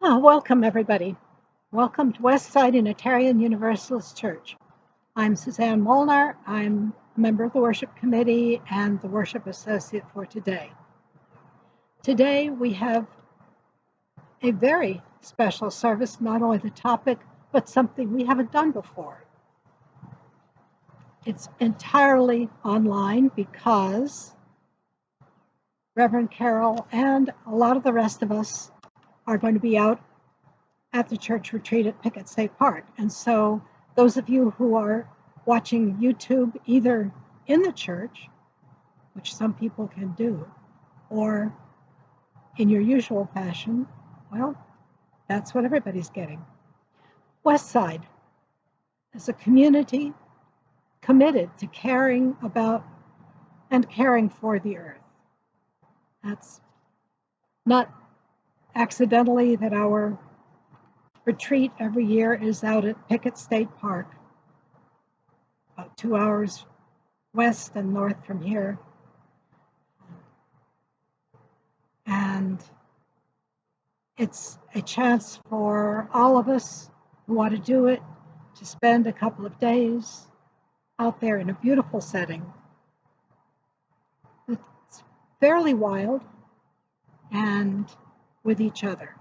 Welcome, everybody. Welcome to Westside Unitarian Universalist Church. I'm Suzanne Molnar. I'm a member of the worship committee and the worship associate for today. Today we have a very special service, not only the topic, but something we haven't done before. It's entirely online because Reverend Carol and a lot of the rest of us are going to be out at the church retreat at Pickett State Park. And so those of you who are watching YouTube either in the church, which some people can do, or in your usual fashion, well, that's what everybody's getting. Westside is a community committed to caring about and caring for the earth. That's not accidentally that our retreat every year is out at Pickett State Park, about 2 hours west and north from here. And it's a chance for all of us who want to do it to spend a couple of days out there in a beautiful setting. It's fairly wild and with each other.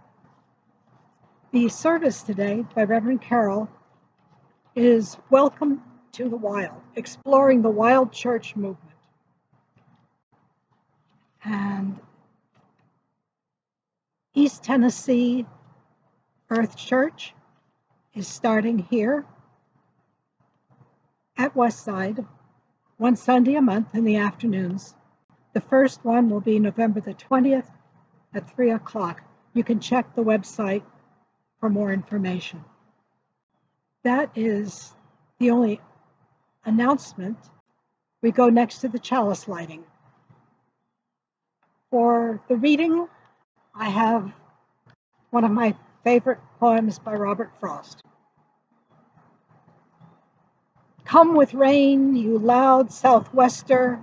The service today by Reverend Carol is Welcome to the Wild, exploring the wild church movement. And East Tennessee Earth Church is starting here at Westside one Sunday a month in the afternoons. The first one will be November the 20th at 3 o'clock. You can check the website for more information. That is the only announcement. We go next to the Chalice lighting. For the reading, I have one of my favorite poems by Robert Frost. Come with rain, you loud southwester,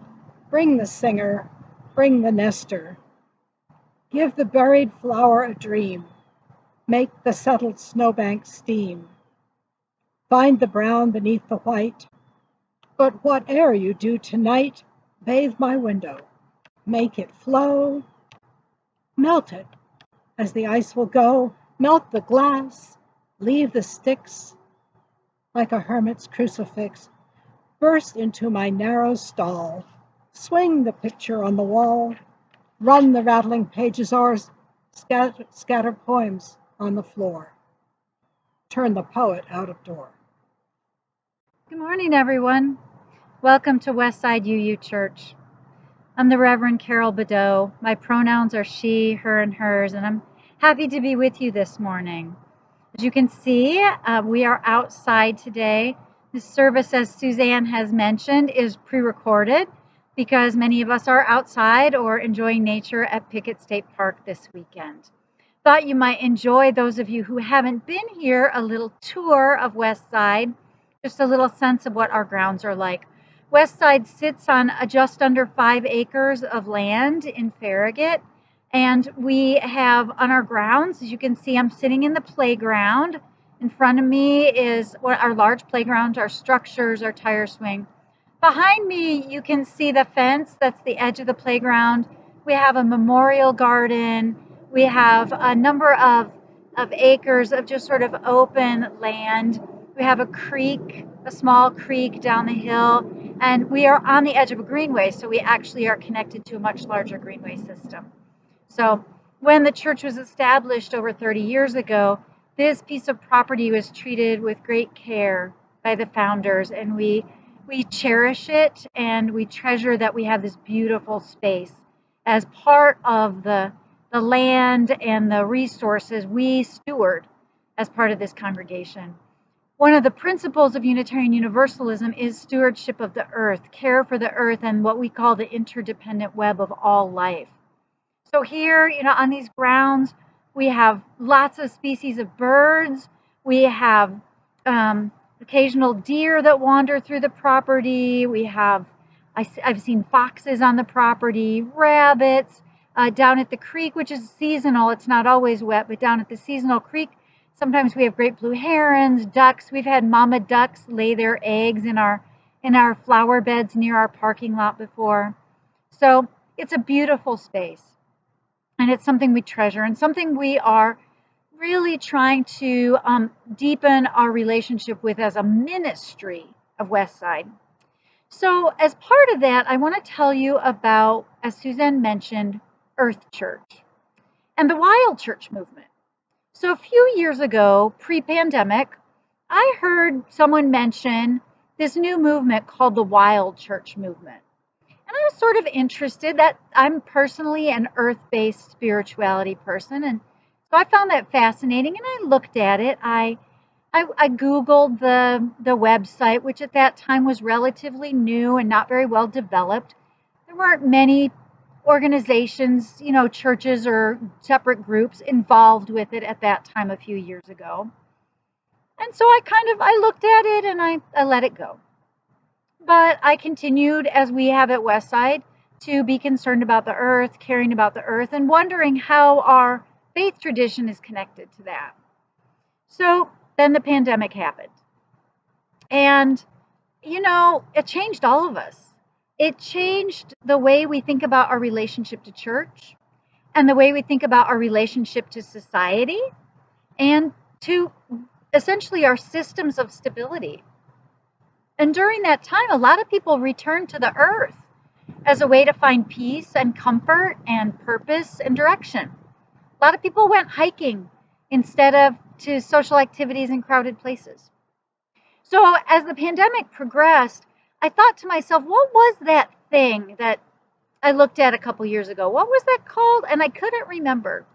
bring the singer, bring the nester. Give the buried flower a dream, make the settled snowbank steam. Find the brown beneath the white, but whate'er you do tonight, bathe my window, make it flow, melt it as the ice will go, melt the glass, leave the sticks like a hermit's crucifix, burst into my narrow stall, swing the picture on the wall, run the rattling pages o'er, scatter poems on the floor, turn the poet out of door. Good morning, everyone. Welcome to Westside UU Church. I'm the Reverend Carol Badeau. My pronouns are she, her, and hers, and I'm happy to be with you this morning. As you can see, we are outside today. This service, as Suzanne has mentioned, is pre-recorded because many of us are outside or enjoying nature at Pickett State Park this weekend. Thought you might enjoy, those of you who haven't been here, a little tour of Westside, just a little sense of what our grounds are like. Westside sits on just under 5 acres of land in Farragut, and we have on our grounds, as you can see, I'm sitting in the playground. In front of me is what our large playground, our structures, our tire swing. Behind me, you can see the fence. That's the edge of the playground. We have a memorial garden. We have a number of acres of just sort of open land. We have a creek, a small creek down the hill, and we are on the edge of a greenway, so we actually are connected to a much larger greenway system. So when the church was established over 30 years ago, this piece of property was treated with great care by the founders, and we cherish it and we treasure that we have this beautiful space as part of the land and the resources we steward as part of this congregation. One of the principles of Unitarian Universalism is stewardship of the earth, care for the earth, and what we call the interdependent web of all life. So here, on these grounds, we have lots of species of birds. We have occasional deer that wander through the property. I've seen foxes on the property, rabbits. Down at the creek, which is seasonal, it's not always wet, but down at the seasonal creek, sometimes we have great blue herons, ducks. We've had mama ducks lay their eggs in our flower beds near our parking lot before. So it's a beautiful space, and it's something we treasure and something we are really trying to deepen our relationship with as a ministry of Westside. So as part of that, I want to tell you about, as Suzanne mentioned, Earth Church and the Wild Church movement. So a few years ago, pre-pandemic, I heard someone mention this new movement called the Wild Church movement. And I was sort of interested. That I'm personally an earth-based spirituality person, and so I found that fascinating, and I looked at it. I Googled the website, which at that time was relatively new and not very well developed. There weren't many organizations, churches or separate groups involved with it at that time a few years ago. And so I looked at it and I let it go. But I continued, as we have at Westside, to be concerned about the earth, caring about the earth, and wondering how our faith tradition is connected to that. So then the pandemic happened. And, it changed all of us. It changed the way we think about our relationship to church and the way we think about our relationship to society and to essentially our systems of stability. And during that time, a lot of people returned to the earth as a way to find peace and comfort and purpose and direction. A lot of people went hiking instead of to social activities in crowded places. So as the pandemic progressed, I thought to myself, what was that thing that I looked at a couple years ago? What was that called? And I couldn't remember.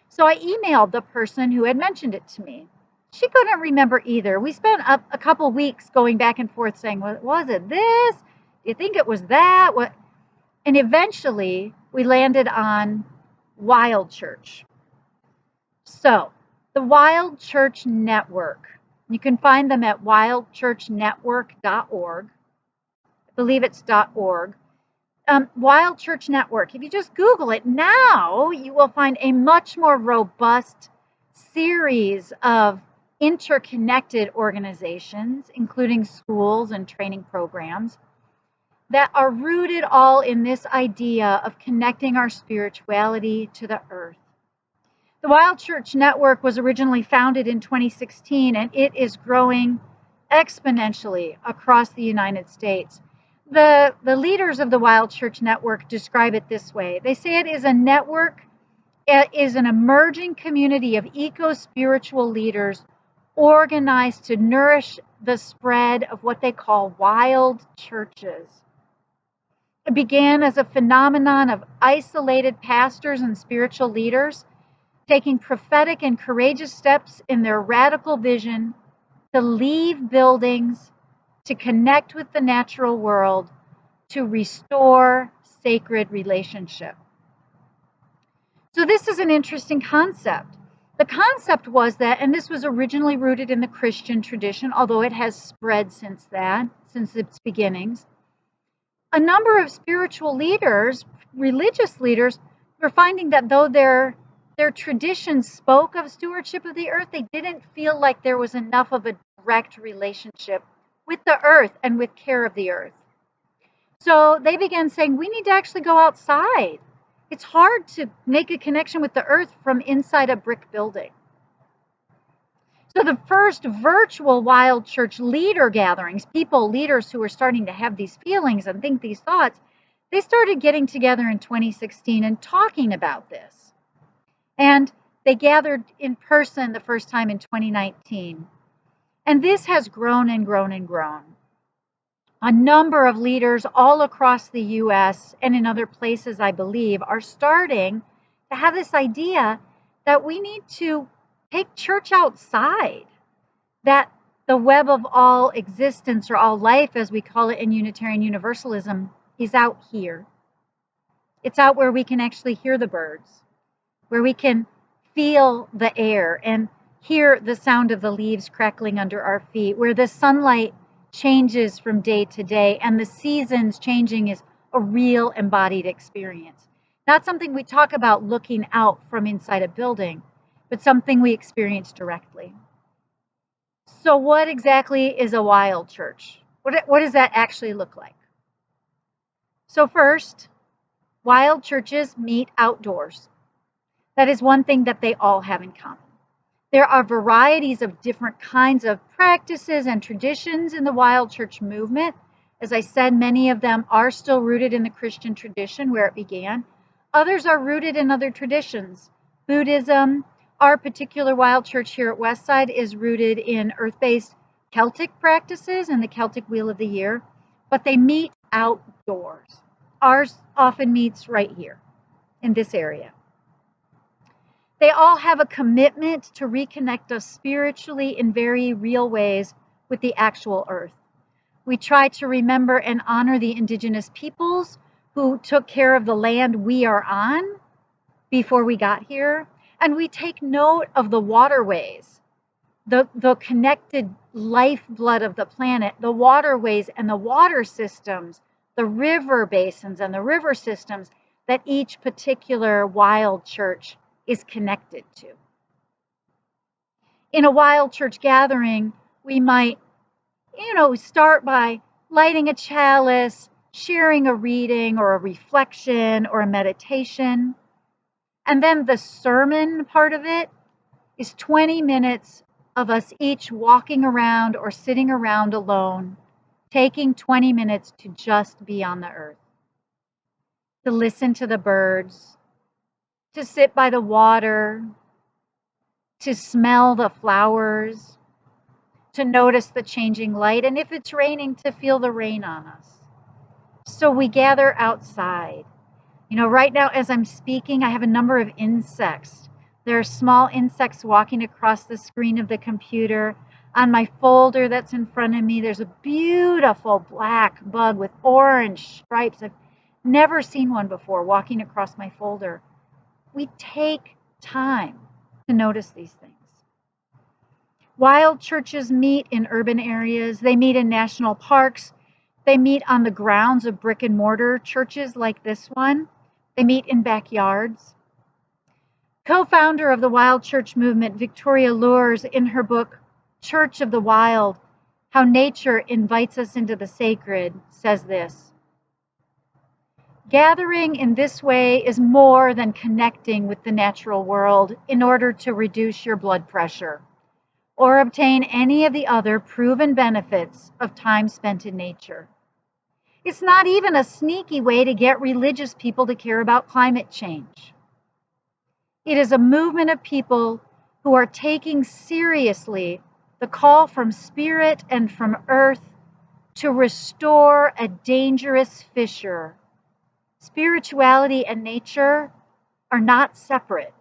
So I emailed the person who had mentioned it to me. She couldn't remember either. We spent a couple weeks going back and forth saying, was it this? Do you think it was that? What? And eventually we landed on Wild Church. So the Wild Church Network, you can find them at wildchurchnetwork.org. I believe it's .org. Wild Church Network. If you just Google it now, you will find a much more robust series of interconnected organizations, including schools and training programs, that are rooted all in this idea of connecting our spirituality to the earth. The Wild Church Network was originally founded in 2016, and it is growing exponentially across the United States. The leaders of the Wild Church Network describe it this way. They say it is a network, it is an emerging community of eco-spiritual leaders organized to nourish the spread of what they call wild churches. It began as a phenomenon of isolated pastors and spiritual leaders taking prophetic and courageous steps in their radical vision to leave buildings, to connect with the natural world, to restore sacred relationship. So this is an interesting concept. The concept was that, and this was originally rooted in the Christian tradition, although it has spread since its beginnings, a number of spiritual leaders, religious leaders, were finding that though their traditions spoke of stewardship of the earth, they didn't feel like there was enough of a direct relationship with the earth and with care of the earth. So they began saying, we need to actually go outside. It's hard to make a connection with the earth from inside a brick building. So the first virtual Wild Church leader gatherings, leaders who were starting to have these feelings and think these thoughts, they started getting together in 2016 and talking about this. And they gathered in person the first time in 2019. And this has grown and grown and grown. A number of leaders all across the US and in other places, I believe, are starting to have this idea that we need to take church outside, that the web of all existence, or all life as we call it in Unitarian Universalism, is out here. It's out where we can actually hear the birds, where we can feel the air and hear the sound of the leaves crackling under our feet, where the sunlight changes from day to day and the seasons changing is a real embodied experience. Not something we talk about looking out from inside a building, but something we experience directly. So what exactly is a wild church? What does that actually look like? So first, wild churches meet outdoors. That is one thing that they all have in common. There are varieties of different kinds of practices and traditions in the wild church movement. As I said, many of them are still rooted in the Christian tradition where it began. Others are rooted in other traditions. Buddhism, our particular wild church here at Westside, is rooted in earth-based Celtic practices and the Celtic Wheel of the Year, but they meet outdoors. Ours often meets right here in this area. They all have a commitment to reconnect us spiritually in very real ways with the actual earth. We try to remember and honor the indigenous peoples who took care of the land we are on before we got here. And we take note of the waterways, the connected lifeblood of the planet, the waterways and the water systems, the river basins and the river systems that each particular wild church is connected to. In a wild church gathering, we might, start by lighting a chalice, sharing a reading or a reflection or a meditation. And then the sermon part of it is 20 minutes of us each walking around or sitting around alone, taking 20 minutes to just be on the earth, to listen to the birds, to sit by the water, to smell the flowers, to notice the changing light, and if it's raining, to feel the rain on us. So we gather outside. Right now as I'm speaking, I have a number of insects. There are small insects walking across the screen of the computer. On my folder that's in front of me, there's a beautiful black bug with orange stripes. I've never seen one before walking across my folder. We take time to notice these things. Wild churches meet in urban areas. They meet in national parks. They meet on the grounds of brick and mortar churches like this one. They meet in backyards. Co-founder of the Wild Church movement, Victoria Loorz, in her book, Church of the Wild, How Nature Invites Us into the Sacred, says this: gathering in this way is more than connecting with the natural world in order to reduce your blood pressure or obtain any of the other proven benefits of time spent in nature. It's not even a sneaky way to get religious people to care about climate change. It is a movement of people who are taking seriously the call from spirit and from earth to restore a dangerous fissure. Spirituality and nature are not separate.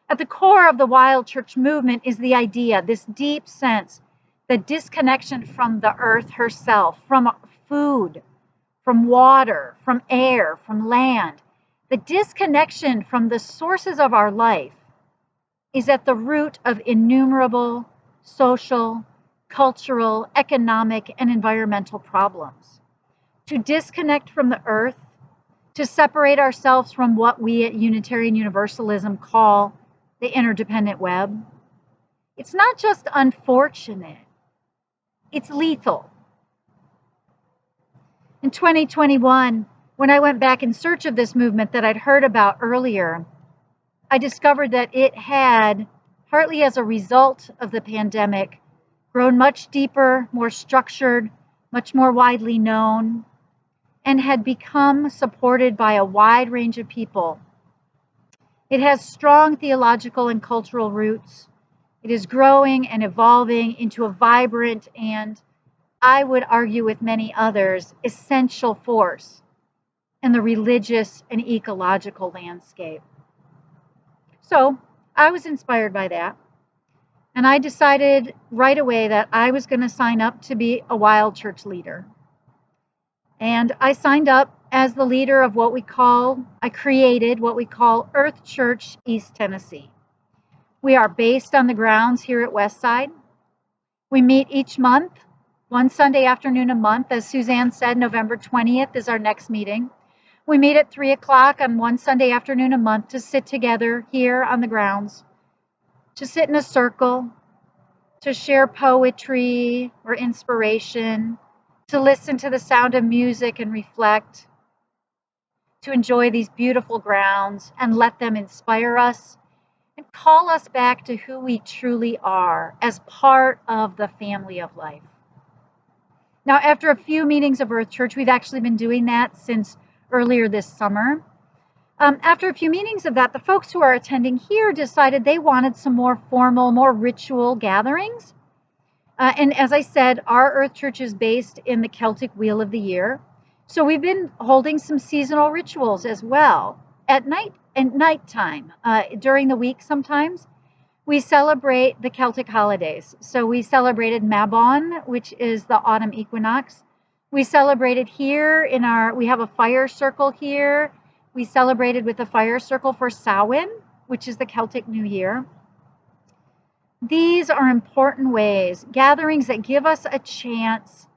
At the core of the wild church movement is the idea, this deep sense, the disconnection from the earth herself, from food, from water, from air, from land. The disconnection from the sources of our life is at the root of innumerable social, cultural, economic, and environmental problems. To disconnect from the earth, to separate ourselves from what we at Unitarian Universalism call the interdependent web, it's not just unfortunate, it's lethal. In 2021, when I went back in search of this movement that I'd heard about earlier, I discovered that it had, partly as a result of the pandemic, grown much deeper, more structured, much more widely known, and had become supported by a wide range of people. It has strong theological and cultural roots. It is growing and evolving into a vibrant and, I would argue with many others, essential force in the religious and ecological landscape. So I was inspired by that, and I decided right away that I was going to sign up to be a wild church leader. And I signed up as the leader of I created what we call Earth Church East Tennessee. We are based on the grounds here at Westside. We meet each month, one Sunday afternoon a month. As Suzanne said, November 20th is our next meeting. We meet at 3 o'clock on one Sunday afternoon a month to sit together here on the grounds, to sit in a circle, to share poetry or inspiration, to listen to the sound of music and reflect, to enjoy these beautiful grounds and let them inspire us and call us back to who we truly are as part of the family of life. Now, after a few meetings of Earth Church, we've actually been doing that since earlier this summer. After a few meetings of that, the folks who are attending here decided they wanted some more formal, more ritual gatherings. And as I said, our Earth Church is based in the Celtic Wheel of the Year. So we've been holding some seasonal rituals as well at nighttime, during the week sometimes. We celebrate the Celtic holidays. So we celebrated Mabon, which is the autumn equinox. We celebrated here we have a fire circle here. We celebrated with a fire circle for Samhain, which is the Celtic New Year. These are important ways, gatherings that give us a chance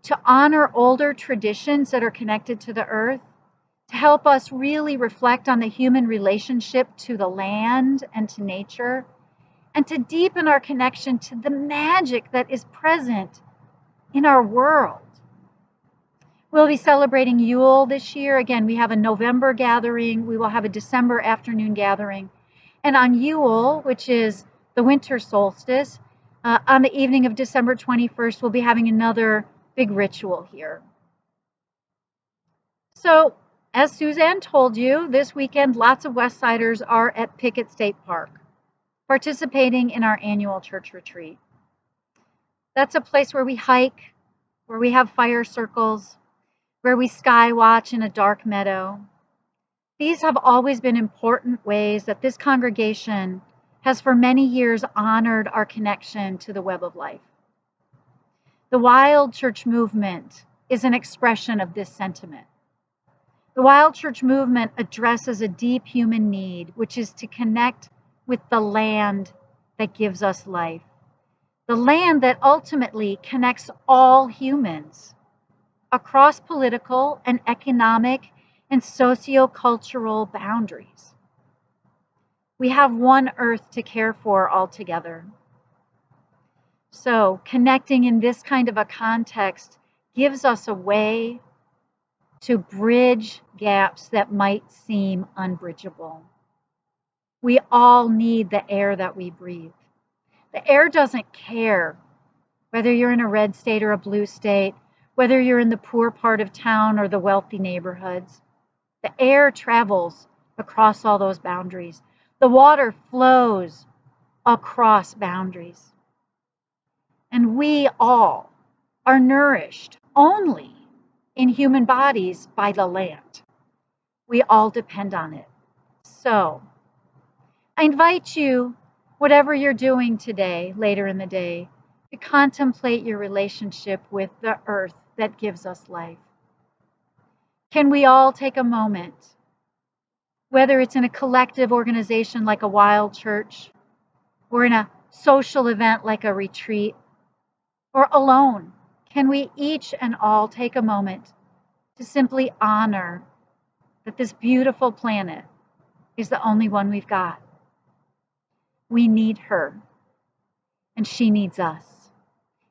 to honor older traditions that are connected to the earth, to help us really reflect on the human relationship to the land and to nature, and to deepen our connection to the magic that is present in our world. We'll be celebrating Yule this year. Again, we have a November gathering. We will have a December afternoon gathering. And on Yule, which is the winter solstice, on the evening of December 21st, we'll be having another big ritual here. So, as Suzanne told you, this weekend, lots of Westsiders are at Pickett State Park, participating in our annual church retreat. That's a place where we hike, where we have fire circles, where we sky watch in a dark meadow. These have always been important ways that this congregation has for many years honored our connection to the web of life. The Wild Church movement is an expression of this sentiment. The Wild Church movement addresses a deep human need, which is to connect with the land that gives us life, the land that ultimately connects all humans across political and economic and socio-cultural boundaries. We have one earth to care for altogether. So connecting in this kind of a context gives us a way to bridge gaps that might seem unbridgeable. We all need the air that we breathe. The air doesn't care whether you're in a red state or a blue state, whether you're in the poor part of town or the wealthy neighborhoods. The air travels across all those boundaries. The water flows across boundaries. And we all are nourished only in human bodies by the land. We all depend on it. So, I invite you, whatever you're doing today, later in the day, to contemplate your relationship with the earth that gives us life. Can we all take a moment, whether it's in a collective organization like a Wild Church, or in a social event like a retreat, or alone, can we each and all take a moment to simply honor that this beautiful planet is the only one we've got? We need her, and she needs us.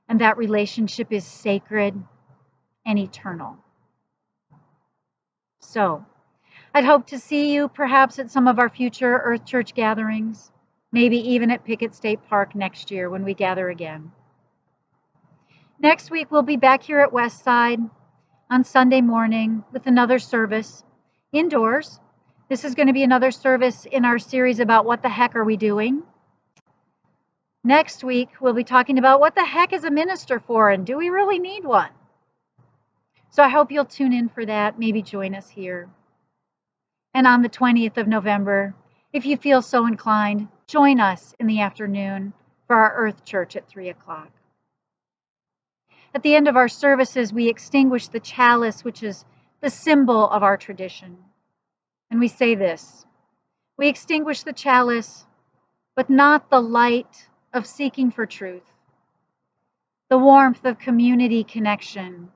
And that relationship is sacred and eternal. So, I'd hope to see you perhaps at some of our future Earth Church gatherings, maybe even at Pickett State Park next year when we gather again. Next week, we'll be back here at Westside on Sunday morning with another service indoors. This is going to be another service in our series about what the heck are we doing. Next week, we'll be talking about what the heck is a minister for and do we really need one? So I hope you'll tune in for that, maybe join us here. And on the 20th of November, if you feel so inclined, join us in the afternoon for our Earth Church at 3 o'clock. At the end of our services, we extinguish the chalice, which is the symbol of our tradition. And we say this: we extinguish the chalice, but not the light of seeking for truth, the warmth of community connection,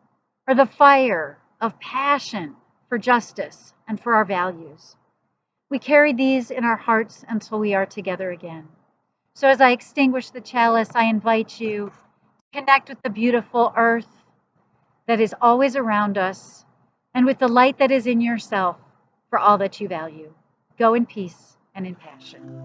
or the fire of passion for justice, and for our values. We carry these in our hearts until we are together again. So as I extinguish the chalice, I invite you to connect with the beautiful earth that is always around us and with the light that is in yourself for all that you value. Go in peace and in passion.